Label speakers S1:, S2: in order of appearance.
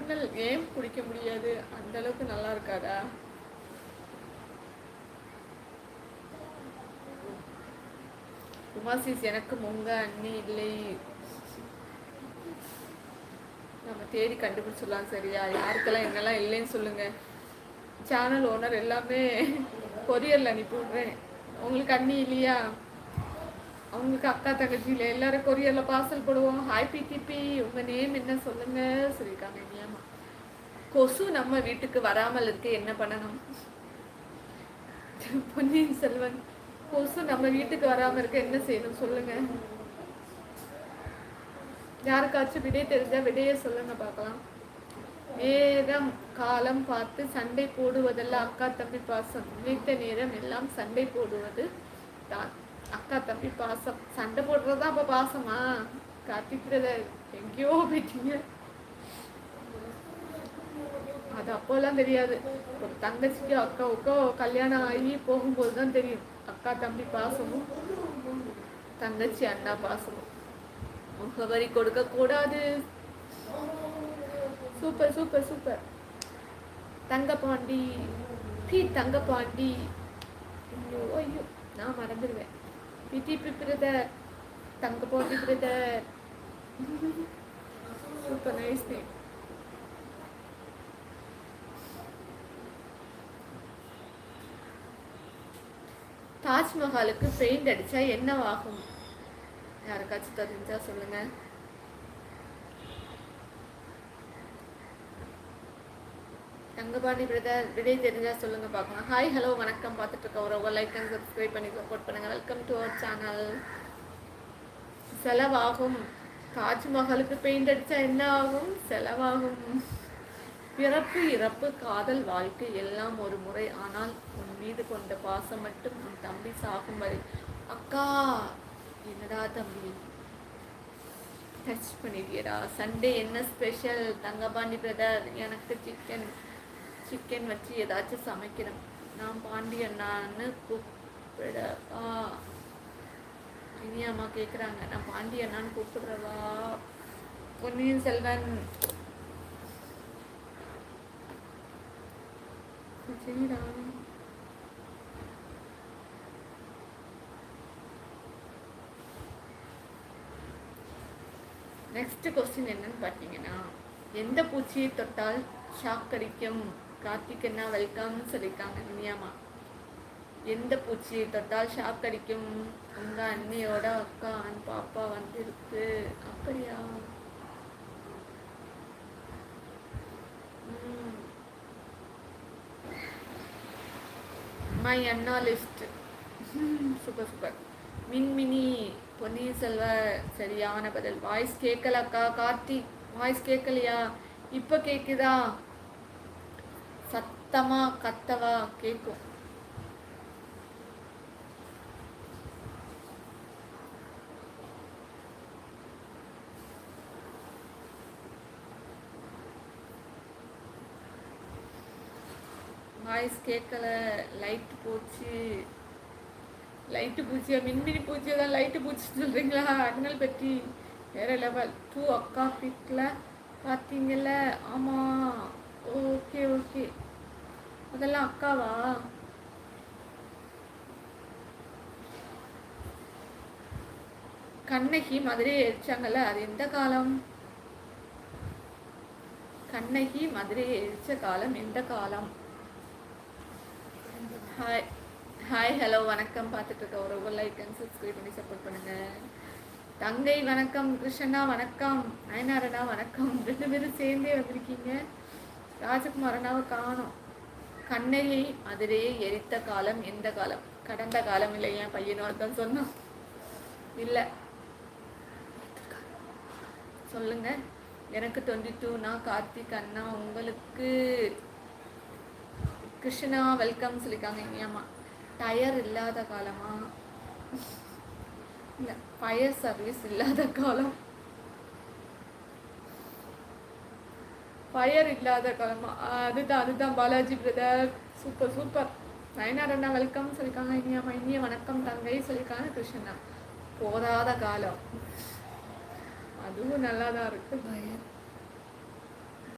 S1: Signal ஏன் பிடிக்க முடியாது? அந்த அளவுக்கு நல்லா இருக்காதா? உமாசிஸ் எனக்கு உங்க அண்ணி இல்லை. நம்ம தேடி கண்டுபிடிச்சிடலாம். சரியா? யாருக்கெல்லாம் என்னெல்லாம் இல்லைன்னு சொல்லுங்க. சேனல் ஓனர் எல்லாமே கொரியரில் அனுப்பி விட்றேன். உங்களுக்கு அண்ணி இல்லையா? அவங்களுக்கு அக்கா தங்கச்சி இல்லை, எல்லாரும் கொரியரில் பார்சல் போடுவோம். ஹாய் பிடிபி, உங்கள் நேம் என்ன சொல்லுங்க சொல்லியிருக்காங்க. நியமா கொசு நம்ம வீட்டுக்கு வராமல் இருக்க என்ன பண்ணணும்? பொன்னியின் செல்வன், கொசு நம்ம வீட்டுக்கு வராமல் இருக்க என்ன செய்யணும் சொல்லுங்க. யாருக்காச்சும் விடை தெரிஞ்சா விடையை சொல்லுங்க பார்க்கலாம். நேரம் காலம் பார்த்து சண்டை போடுவதல்ல அக்கா தம்பி பாசம். நினைத்த நேரம் எல்லாம் சண்டை போடுவது தான் அக்கா தம்பி பாசம். சண்டை போடுறதா அப்ப பாசமா? கார்த்திக் பிரதர் எங்கேயோ போயிட்டீங்க. அது அப்போல்லாம் தெரியாது. ஒரு தங்கச்சிக்கு அக்காவுக்கோ கல்யாணம் ஆகி போகும்போது தான் தெரியும் அக்கா தம்பி பாசமும் தங்கச்சி அண்ணா பாசமும். முகவரி கொடுக்க கூடாது. Super super super. Thangapandi P Thangapandi. ஐயோ ஐயோ நான் மறந்துடுவேன். பிடிபி brother, Thangapandi brother. Super nice name. தாஜ்மஹாலுக்கு பெயிண்ட் அடிச்சா என்னவாகும்? யாருக்காச்சும் தெரிஞ்சா சொல்லுங்க. தங்கபாணி பிரதர் விடை தெரிஞ்சா சொல்லுங்க பார்க்கலாம். ஹாய் ஹலோ வணக்கம். பார்த்துட்டு இருக்க ஒரு லைக் அண்ட் சப்ஸ்கிரைப் பண்ணி சப்போர்ட் பண்ணுங்க. Welcome to our channel. செலவாகும். தாஜ்மஹாலுக்கு பெயிண்ட் அடிச்சா என்ன ஆகும்? செலவாகும். பிறப்பு இறப்பு காதல் வாழ்க்கை எல்லாம் ஒரு முறை. ஆனால் உன் மீது கொண்ட பாசம் மட்டும் உன் தம்பி சாகும் வரை. அக்கா என்னடா தம்பி டச் பண்ணிடுறியடா. சண்டே என்ன ஸ்பெஷல்? தங்கபாண்டி பிரதர் எனக்கு சிக்கன் வச்சு ஏதாச்சும் சமைக்கணும். நான் பாண்டி அண்ணான்னு கூப்பிடவா? இனியாம்மா கேட்குறாங்க. நான் பாண்டி அண்ணான்னு கூப்பிடுறவா? பொன்னியின் செல்வன் சரிடா. நெக்ஸ்ட் கொஸ்டின் என்னன்னு பார்த்தீங்கன்னா, எந்த பூச்சியை தொட்டால் ஷாக் அடிக்கும்? கார்த்திக் அண்ணா வெல்கம் சொல்லியிருக்காங்க. இனியாமா எந்த பூச்சியை தொட்டால் ஷாக் அடிக்கும்? உங்க அண்ணியோட அக்கா பாப்பா வந்துருக்கு. அப்படியா? My Anna list. Super super. மின்மினி பொன்னியின் செல்வ சரியான பதில். வாய்ஸ் கேட்கலக்கா. கார்த்திக் வாய்ஸ் கேட்கலையா? இப்போ கேட்குதா? சத்தமா கத்தவா? கேட்கும். வாய்ஸ் கேட்கல. லைட் போச்சு. லைட்டு பூச்சியா? மின்மினி பூச்சியா தான் லைட்டு பூச்சி சொல்கிறீங்களா? அண்ணல் பற்றி வேற லெவல். 2 அக்கா பிக்ல பார்த்தீங்கல்ல? ஆமாம். Okay okay. அதெல்லாம் அக்காவா? கண்ணகி மதுரையை எரிச்சாங்கல்ல, அது எந்த காலம்? கண்ணகி மதுரையை எரிச்ச காலம் எந்த காலம்? ஹாய் ஹாய் ஹலோ வணக்கம். பார்த்துட்டு இருக்க ஒரு லைக் அண்ட் சப்ஸ்கிரைப் பண்ணி சப்போர்ட் பண்ணுங்க. தங்கை வணக்கம். கிருஷ்ணா வணக்கம். நயனாரண்ணா வணக்கம். 2 பேரும் சேர்ந்தே வந்திருக்கீங்க. ராஜகுமார் அண்ணாவை காணோம். கண்ணகி மதுரையை எரித்த காலம் எந்த காலம்? கடந்த காலம் இல்லை. என் பையனோட தான் சொன்னோம். இல்லை சொல்லுங்க. எனக்கு 22. நான் கார்த்திக் அண்ணா. உங்களுக்கு கிருஷ்ணா வெல்கம் சொல்லியிருக்காங்க. இனியாமா டயர் இல்லாத காலமா? இல்லை ஃபயர் சர்வீஸ் இல்லாத காலம். ஃபயர் இல்லாத காலமா? அதுதான் பாலாஜி பிரதர். Super super. நயனாரண்ணா வெல்கம் சொல்லியிருக்காங்க. இனியாமா இனிய வணக்கம் தங்கை சொல்லியிருக்காங்க. கிருஷ்ணா போதாத காலம். அதுவும் நல்லா தான் இருக்கு. ஃபயர்